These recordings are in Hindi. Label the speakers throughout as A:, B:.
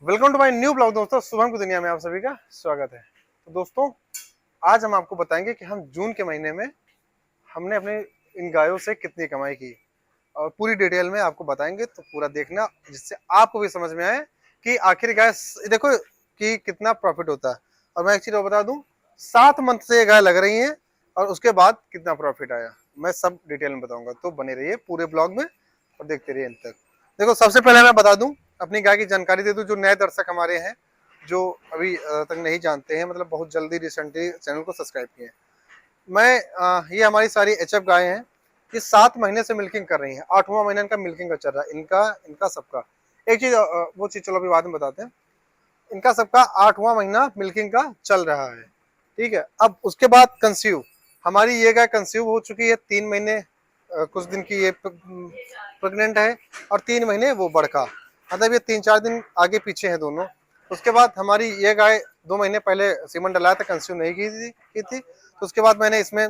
A: Welcome to my new blog दोस्तों। शुभम की दुनिया में आप सभी का स्वागत है। तो दोस्तों, आज हम आपको बताएंगे कि हम जून के महीने में हमने अपने इन गायों से कितनी कमाई की और पूरी डिटेल में आपको बताएंगे। तो पूरा देखना जिससे आपको भी समझ में आए कि आखिर गाय देखो कि कितना प्रॉफिट होता है। और मैं एक चीज और बता दूं, 7 मंथ से ये गाय लग रही है और उसके बाद कितना प्रॉफिट आया मैं सब डिटेल में बताऊंगा। तो बने रहिए पूरे ब्लॉग में और देखते रहिए अंत तक। देखो, सबसे पहले मैं बता दूं, अपनी गाय की जानकारी दे दूं, जो नए दर्शक हमारे हैं जो अभी तक नहीं जानते हैं, मतलब बहुत जल्दी रिसेंटली चैनल को सब्सक्राइब किए। ये हमारी सारी एचएफ गायें हैं। ये 7 महीने से मिल्किंग कर रही हैं। 8वां महीना इनका मिल्किंग का चल रहा है। इनका इनका सबका एक चीज, वो चीज चलो अभी बाद में बताते हैं। इनका सबका 8वां महीना मिल्किंग का चल रहा है। ठीक है। अब उसके बाद कंसीव, हमारी ये गाय कंसीव हो चुकी है। 3 महीने कुछ दिन की ये प्रेग्नेंट है और 3 महीने वो बड़का, मतलब ये 3-4 दिन आगे पीछे है दोनों। उसके बाद हमारी ये गाय 2 महीने पहले सीमन डलाया था, कंसीव नहीं की थी। तो उसके बाद मैंने इसमें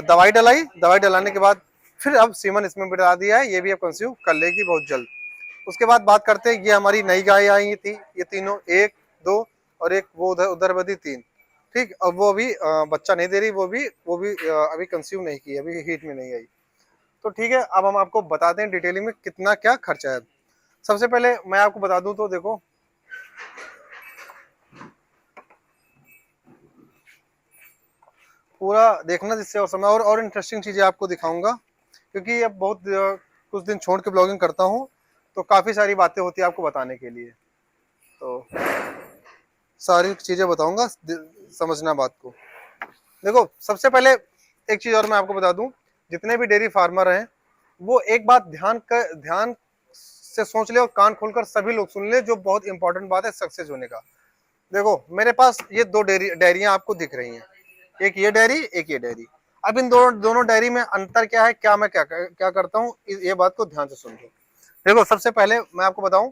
A: दवाई डलाई। दवाई डलाने के बाद फिर अब सीमन इसमें भी डला दिया है। ये भी अब कंसीव कर लेगी बहुत जल्द। उसके बाद बात करते हैं, ये हमारी नई गाय आई थी। ये तीनों, एक, दो और एक वो उधर उधर बदी 3। ठीक। अब वो अभी बच्चा नहीं दे रही। वो भी अभी कंसीव नहीं की, अभी हीट में नहीं आई। तो ठीक है, अब हम आपको बताते हैं डिटेलिंग में कितना क्या खर्चा है। सबसे पहले मैं आपको बता दूं तो देखो, पूरा देखना जिससे और समय और इंटरेस्टिंग चीजें आपको दिखाऊंगा, क्योंकि अब बहुत कुछ दिन छोड़ के ब्लॉगिंग करता हूँ तो काफी सारी बातें होती है आपको बताने के लिए। तो सारी चीजें बताऊंगा, समझना बात को। देखो, सबसे पहले एक चीज और मैं आपको बता दूं, जितने भी डेयरी फार्मर हैं वो एक बात ध्यान से सोच ले और कान खोलकर सभी लोग सुन ले, जो बहुत इंपॉर्टेंट बात है सक्सेस होने का। देखो, मेरे पास ये दो डेयरियां आपको दिख रही हैं। एक ये डेयरी, एक ये डेयरी। अब इन दोनों डेयरी में अंतर क्या है, क्या मैं क्या करता हूँ, ये बात को ध्यान से सुन लो। देखो, सबसे पहले मैं आपको बताऊं,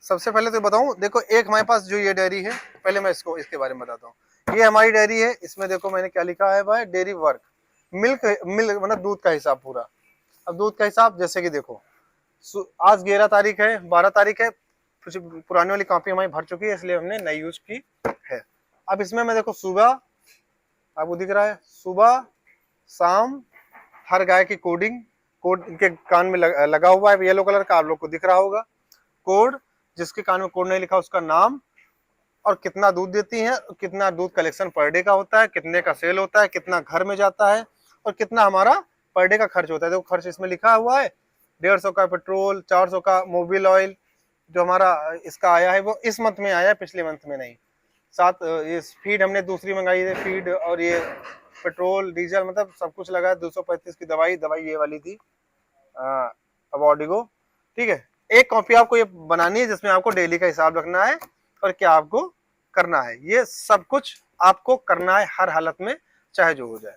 A: सबसे पहले तो बताऊं, देखो एक हमारे पास जो ये डेयरी है, पहले मैं इसके बारे में बताता हूँ। ये हमारी डेयरी है। इसमें देखो मैंने क्या लिखा है भाई, डेयरी वर्क, मिल्क मिल्क मतलब दूध का हिसाब पूरा। अब दूध का हिसाब जैसे कि देखो, आज 11 तारीख है, 12 तारीख है। कुछ पुरानी वाली कॉपी हमारी भर चुकी है, इसलिए हमने नई यूज की है। अब इसमें मैं देखो, सुबह आपको दिख रहा है, सुबह शाम हर गाय की कोड इनके कान में लगा हुआ है, येलो कलर का, आप लोग को दिख रहा होगा कोड। जिसके कान में कोड नहीं लिखा उसका नाम, और कितना दूध देती है, कितना दूध कलेक्शन पर डे का होता है, कितने का सेल होता है, कितना घर में जाता है, और कितना हमारा पर डे का खर्च होता है। देखो खर्च इसमें लिखा हुआ है, 150 का पेट्रोल, 400 का मोबिल ऑयल। जो हमारा इसका आया है वो इस मंथ में आया है, पिछले मंथ में नहीं। साथ ये फीड हमने दूसरी मंगाई है, फीड और ये पेट्रोल डीजल, मतलब सब कुछ लगा है। 235 की दवाई ये वाली थी, अवॉर्डिगो। ठीक है। एक कॉपी आपको ये बनानी है जिसमें आपको डेली का हिसाब रखना है और क्या आपको करना है, ये सब कुछ आपको करना है हर हालत में, चाहे जो हो जाए।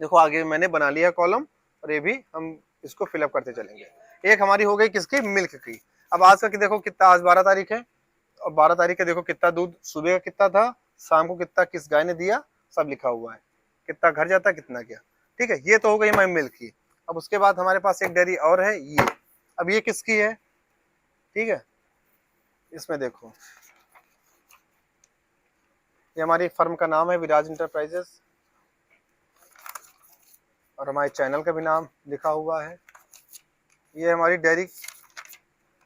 A: देखो आगे मैंने बना लिया कॉलम, और ये भी हम इसको फिलअप करते चलेंगे। एक हमारी हो गई किसकी, मिल्क की। अब आज का देखो कितना, आज 12 तारीख है, और 12 तारीख का देखो कितना दूध सुबह का कितना था, शाम को कितना किस गाय ने दिया, सब लिखा हुआ है। कितना घर जाता है, कितना क्या। ठीक है, ये तो हो गई हमारी मिल्क की। अब उसके बाद हमारे पास एक डेयरी और है, ये। अब ये किसकी है, ठीक है, इसमें देखो, ये हमारी फर्म का नाम है विराज इंटरप्राइजेस, और हमारे चैनल का भी नाम लिखा हुआ है। ये हमारी डेयरी,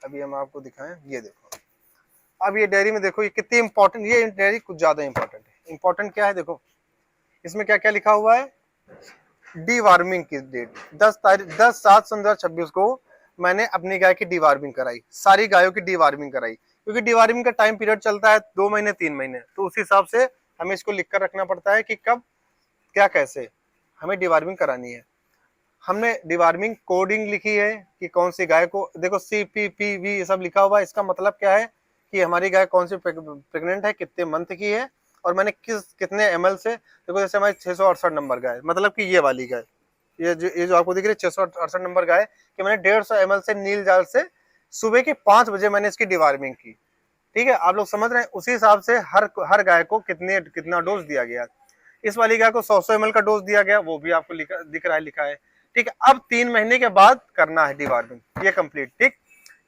A: अभी हम आपको दिखाएं, ये देखो। अब ये डेयरी में देखो ये कितनी इंपॉर्टेंट, ये डेयरी कुछ ज्यादा इंपॉर्टेंट है। इंपॉर्टेंट क्या है, देखो इसमें क्या क्या लिखा हुआ है। डीवार्मिंग की डेट 10/7/2026 को मैंने अपनी गाय की डीवार्मिंग कराई, सारी गायों की डीवार्मिंग कराई। क्योंकि डीवार्मिंग का टाइम पीरियड चलता है 2 महीने 3 महीने, तो उस हिसाब से हमें इसको लिख कर रखना पड़ता है कि कब क्या कैसे हमें डीवार्मिंग करानी है। हमने डिवार्मिंग कोडिंग लिखी है कि कौन सी गाय को, देखो CPPV ये सब लिखा हुआ है। इसका मतलब क्या है कि हमारी गाय कौन सी प्रेग्नेंट है, कितने मंथ की है, और मैंने कितने ml से। देखो जैसे हमारी 668 नंबर गाय, मतलब कि ये वाली गाय, ये जो आपको दिख रही है 668 नंबर गाय, कि मैंने 150 ml से नील जाल से सुबह के 5 बजे मैंने इसकी डिवार्मिंग की। ठीक है, आप लोग समझ रहे हैं, उसी हिसाब से हर गाय को कितना डोज दिया गया। इस वाली गाय को 100 ml का डोज दिया गया, वो भी आपको दिख रहा है, लिखा है। ठीक है, अब 3 महीने के बाद करना है डिवार्मिंग, ये कंप्लीट। ठीक,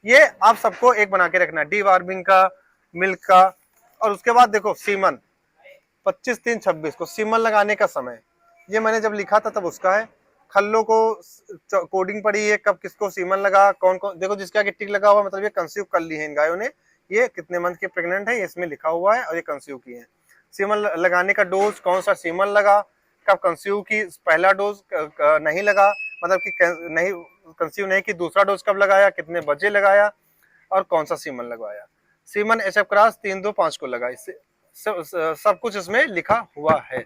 A: ये आप सबको एक बना के रखना है, डी वार्मिंग का, मिल्क का। और उसके बाद देखो सीमन 25/3/26 को सीमन लगाने का समय, ये मैंने जब लिखा था तब उसका है। खल्लो को कोडिंग पड़ी है कब किसको सीमन लगा, कौन कौन, देखो जिसके आगे टिक लगा हुआ मतलब ये कंसीव कर ली है इन गायों ने, ये कितने मंथ की प्रेग्नेंट है ये इसमें लिखा हुआ है और ये कंसीव की है। सीमन लगाने का डोज, कौन सा सीमन लगा, कब कंसीव की, पहला डोज नहीं लगा मतलब कि नहीं कंसीव नहीं की, दूसरा डोज कब लगाया, कितने बजे लगाया, और कौन सा सीमन लगवाया। सीमन एचएफ क्रॉस 325 को लगा, इससे सब कुछ इसमें लिखा हुआ है।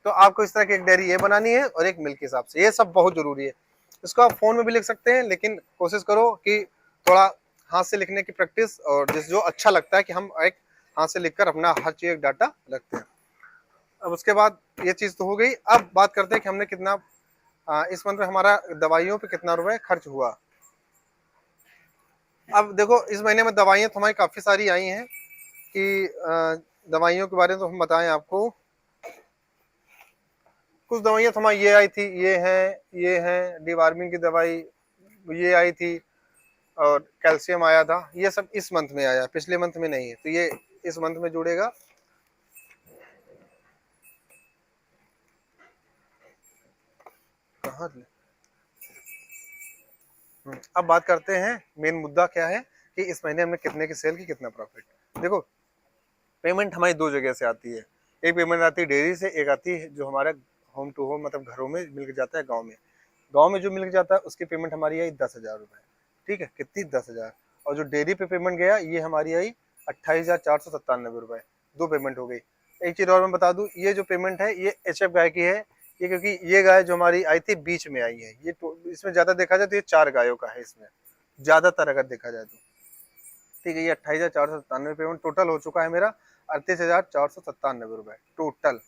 A: तो आपको इस तरह की एक डायरी ये बनानी है और एक मिल्क के हिसाब से, ये सब बहुत जरूरी है। इसको आप फोन में भी लिख सकते हैं, लेकिन कोशिश करो कि थोड़ा हाथ से लिखने की प्रैक्टिस, और जिस जो अच्छा लगता है कि हम एक हाथ से लिखकर अपना हर चीज डाटा रखते हैं। अब उसके बाद ये चीज तो हो गई। अब बात करते हैं कि हमने कितना इस मंथ में हमारा दवाइयों पे कितना रुपए खर्च हुआ। अब देखो इस महीने में दवाइयाँ तो हमारी काफी सारी आई हैं कि दवाइयों के बारे में तो हम बताएं आपको। कुछ दवाइयाँ तो हमारी ये आई थी, ये हैं डिवार्मिंग की दवाई ये आई थी, और कैल्शियम आया था। ये सब इस मंथ में आया, पिछले मंथ में नहीं है, तो ये इस मंथ में जुड़ेगा। कहाँ अब बात करते हैं मेन मुद्दा क्या है कि इस महीने हमने कितने की सेल की, कितना प्रॉफिट। देखो पेमेंट हमारी दो जगह से आती है, एक पेमेंट आती है डेयरी से, एक आती है जो हमारा होम टू होम मतलब घरों में मिल जाता है गाँव में। गाँव में जो मिल जाता है उसकी पेमेंट हमारी आई 10,000 रुपए, ठीक है, कितनी 10,000। और जो डेयरी पे पेमेंट गया ये हमारी आई 28,497 रुपए, दो पेमेंट हो गई। एक चीज और मैं बता दूं, ये जो पेमेंट है ये एचएफ गाय की है, ये क्योंकि ये गाय जो हमारी आई थी बीच में आई है, ये इसमें ज्यादा देखा जाए तो ये 4 गायों का है इसमें, ज्यादातर अगर देखा जाए तो, ठीक है। ये 28,497 पेमेंट टोटल हो चुका है मेरा, 38,497 रुपए टोटल,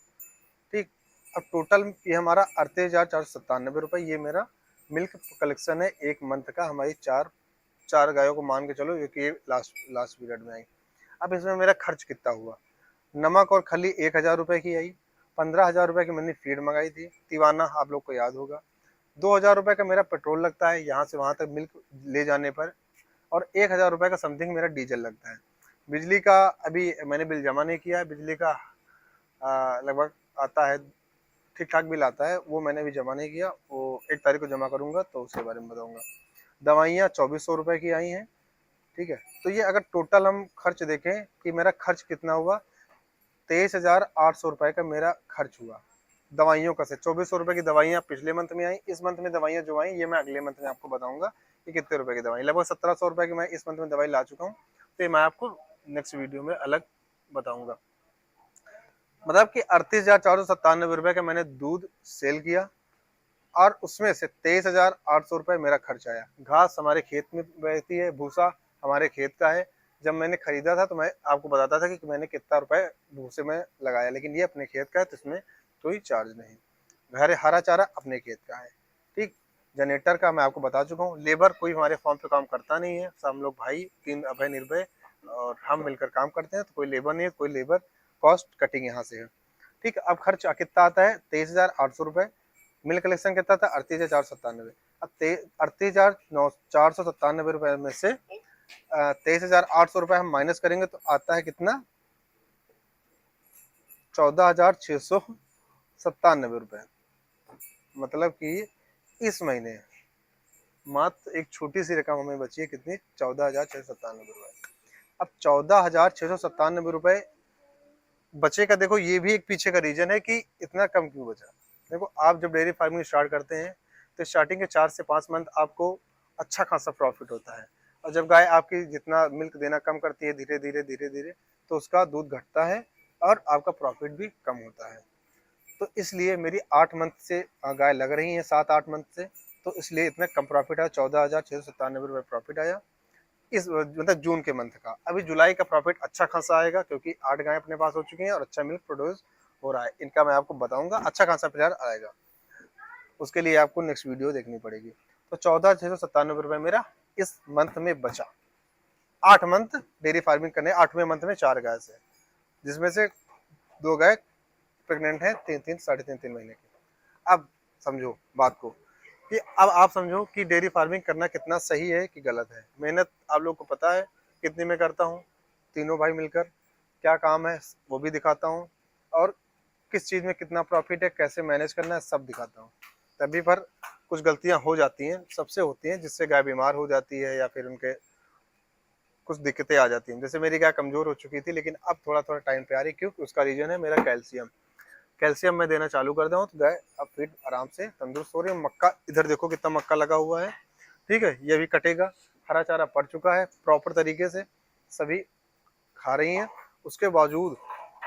A: ठीक। अब टोटल ये हमारा 38,497 रुपए ये मेरा मिल्क कलेक्शन है एक मंथ का, हमारी चार चार गायों को मान के चलो, क्योंकि ये लास्ट लास्ट पीरियड में आई। अब इसमें मेरा खर्च कितना हुआ, नमक और खली 1,000 रुपए की आई, 15,000 रुपए की मैंने फीड मंगाई थी तिवाना, आप लोग को याद होगा। 2,000 रुपए का मेरा पेट्रोल लगता है यहाँ से वहां तक मिल्क ले जाने पर, और 1,000 रुपए का समथिंग मेरा डीजल लगता है। बिजली का अभी मैंने बिल जमा नहीं किया है, बिजली का लगभग आता है, ठीक ठाक बिल आता है, वो मैंने अभी जमा नहीं किया, वो 1 तारीख को जमा करूंगा तो उसके बारे में बताऊंगा। दवाइयाँ 2,400 रुपए की आई हैं, ठीक है। तो ये अगर टोटल हम खर्च देखें कि मेरा खर्च कितना हुआ, 23,800 रुपए का मेरा खर्च हुआ दवाइयों का से। 2,400 रुपए की दवाइयाँ पिछले मंथ में आई, इस मंथ में दवाइयाँ जो आई ये मैं अगले मंथ में आपको बताऊंगा कि कितने रुपए की दवाई, लगभग 1,700 रुपए की मैं इस मंथ में दवाई ला चुका हूँ, तो ये मैं आपको नेक्स्ट वीडियो में अलग बताऊंगा। मतलब कि 38,497 रुपए का मैंने दूध सेल किया, और उसमें से 23,800 रुपए मेरा खर्च आया। घास हमारे खेत में बहती है, भूसा हमारे खेत का है। जब मैंने खरीदा था तो मैं आपको बताता था कि मैंने कितना रुपए भूसे में लगाया, लेकिन ये अपने खेत का है तो इसमें कोई चार्ज नहीं। घर हरा चारा अपने खेत का है, ठीक। जनरेटर का मैं आपको बता चुका हूँ। लेबर कोई हमारे फॉर्म पे काम करता नहीं है, सब हम लोग भाई 3 अभय निर्भय और हम मिलकर काम करते हैं, तो कोई लेबर नहीं है, कोई लेबर कॉस्ट कटिंग यहाँ से है, ठीक। अब खर्च कितना आता है, 23,800 रुपए। मिल कलेक्शन कितना था, 38,497। अब 38,497 रुपए में से 23,800 रुपए हम माइनस करेंगे तो आता है कितना, 14,697 रुपए। मतलब कि इस महीने मात्र एक छोटी सी रकम हमें बची है, कितनी, 14,697 रुपए। अब 14,697 रुपए बचे का, देखो ये भी एक पीछे का रीजन है कि इतना कम क्यों बचा। देखो आप जब डेयरी फार्मिंग स्टार्ट करते हैं तो स्टार्टिंग के 4 से 5 मंथ आपको अच्छा खासा प्रॉफिट होता है, और जब गाय आपकी जितना मिल्क देना कम करती है धीरे धीरे धीरे धीरे तो उसका दूध घटता है और आपका प्रॉफिट भी कम होता है। तो इसलिए मेरी 8 मंथ से गाय लग रही है, 7-8 मंथ से, तो इसलिए इतना कम प्रॉफिट आया, 14,697 रुपये प्रॉफिट आया इस मतलब जून के मंथ का। अभी जुलाई का प्रॉफिट अच्छा खासा आएगा क्योंकि 8 गाय अपने पास हो चुकी हैं और अच्छा मिल्क प्रोड्यूस हो रहा है, इनका मैं आपको बताऊंगा, अच्छा खासा प्यार आएगा। उसके लिए आपको नेक्स्ट वीडियो देखनी पड़ेगी। तो 14,697 रुपये मेरा इस मंथ में बचा। 8 मंथ डेयरी फार्मिंग करने, 8वें मंथ में 4 गाय से, जिसमें से 2 गाय प्रेग्नेंट है, 3-3 साढ़े 3-3 महीने की। अब समझो बात को, कि अब आप समझो कि डेयरी फार्मिंग करना कितना सही है कि गलत है। मेहनत आप लोग को पता है कितनी मैं करता हूँ, तीनों भाई मिलकर क्या काम है वो भी दिखाता हूँ, और किस चीज़ में कितना प्रॉफिट है, कैसे मैनेज करना है, सब दिखाता हूँ। तभी पर कुछ गलतियां हो जाती हैं, सबसे होती हैं, जिससे गाय बीमार हो जाती है या फिर उनके कुछ दिक्कतें आ जाती हैं। जैसे मेरी गाय कमजोर हो चुकी थी, लेकिन अब थोड़ा थोड़ा टाइम पे आ रही, क्यों? उसका रीजन है मेरा कैल्शियम। कैल्शियम मैं देना चालू कर दूँ तो गाय अब फिर आराम से तंदुरुस्त हो रही है। मक्का इधर देखो कितना मक्का लगा हुआ है, ठीक है, ये भी कटेगा। हरा चारा पड़ चुका है प्रॉपर तरीके से, सभी खा रही हैं। उसके बावजूद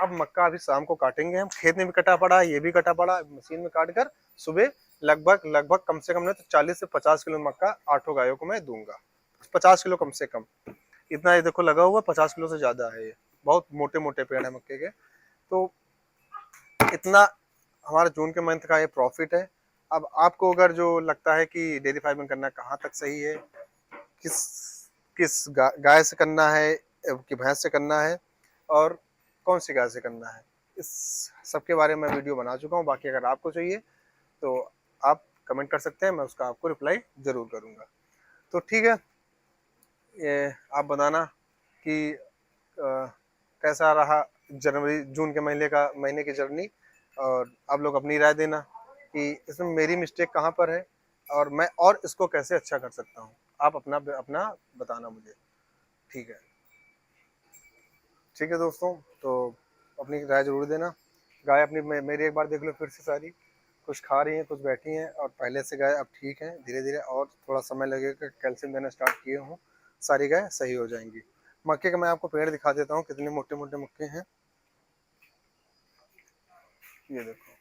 A: अब मक्का अभी शाम को काटेंगे हम, खेत में भी कटा पड़ा है, ये भी कटा पड़ा है, मशीन में काट कर सुबह लगभग लगभग कम से कम नहीं तो 40 से 50 किलो मक्का 8 गायों को मैं दूंगा। 50 किलो कम से कम, इतना ये देखो लगा हुआ, 50 किलो से ज्यादा है ये। बहुत मोटे मोटे पेड़ है मक्के के। तो इतना हमारा जून के मंथ का ये प्रॉफिट है। अब आपको अगर जो लगता है कि डेयरी फार्मिंग करना कहाँ तक सही है, किस किस गाय से करना है कि भैंस से करना है, और कौन सी गाय से करना है, इस सब के बारे में वीडियो बना चुका हूँ। बाकी अगर आपको चाहिए तो आप कमेंट कर सकते हैं, मैं उसका आपको रिप्लाई जरूर करूँगा। तो ठीक है, ये आप बताना कि कैसा रहा जनवरी जून के महीने की जर्नी, और आप लोग अपनी राय देना कि इसमें मेरी मिस्टेक कहाँ पर है और मैं और इसको कैसे अच्छा कर सकता हूँ। आप अपना अपना बताना मुझे। ठीक है, ठीक है दोस्तों, तो अपनी राय जरूर देना। गाय अपनी मेरी एक बार देख लो फिर से सारी, कुछ खा रही हैं, कुछ बैठी हैं, और पहले से गाय अब ठीक है, धीरे धीरे और थोड़ा समय लगेगा, कैल्शियम देना स्टार्ट किए हूँ, सारी गाय सही हो जाएंगी। मक्के का मैं आपको पेड़ दिखा देता हूँ, कितने मोटे मोटे मक्के हैं, ये देखो।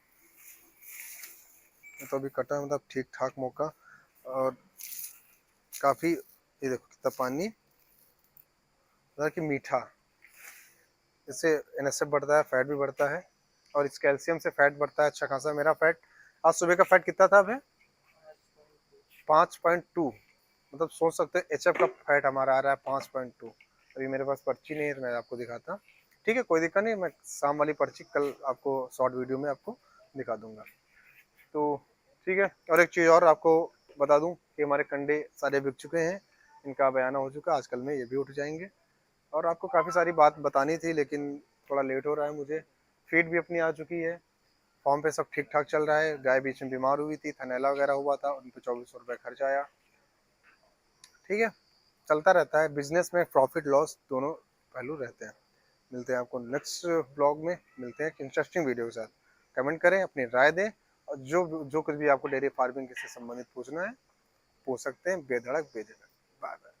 A: ये तो अभी कटा है, मतलब ठीक ठाक मौका, और काफ़ी, ये देखो कितना पानी, मतलब कि मीठा। इससे एनएसएफ बढ़ता है, फैट भी बढ़ता है, और इस कैल्शियम से फैट बढ़ता है अच्छा खासा। मेरा फैट आज सुबह का फैट कितना था अभी? 5.2। मतलब सोच सकते हैं एचएफ का फैट हमारा आ रहा है 5.2। अभी मेरे पास पर्ची नहीं है तो मैं आपको दिखाता। ठीक है, कोई दिक्कत नहीं, मैं शाम वाली पर्ची कल आपको शॉर्ट वीडियो में आपको दिखा दूंगा। तो ठीक है, और एक चीज़ और आपको बता दूं कि हमारे कंडे सारे बिक चुके हैं, इनका बयाना हो चुका है, आजकल में ये भी उठ जाएंगे। और आपको काफ़ी सारी बात बतानी थी, लेकिन थोड़ा लेट हो रहा है मुझे। फीड भी अपनी आ चुकी है, फॉर्म पे सब ठीक ठाक चल रहा है। गाय बीच में बीमार हुई थी, थनैला वगैरह हुआ था, उन पर 2400 रुपये खर्च आया। ठीक है, चलता रहता है बिजनेस में, प्रॉफिट लॉस दोनों पहलू रहते हैं। मिलते हैं आपको नेक्स्ट ब्लॉग में, मिलते हैं एक इंटरेस्टिंग वीडियो के साथ। कमेंट करें, अपनी राय दें, और जो कुछ भी आपको डेयरी फार्मिंग से संबंधित पूछना है पूछ सकते हैं, बेधड़क बेझिझक। Bye bye.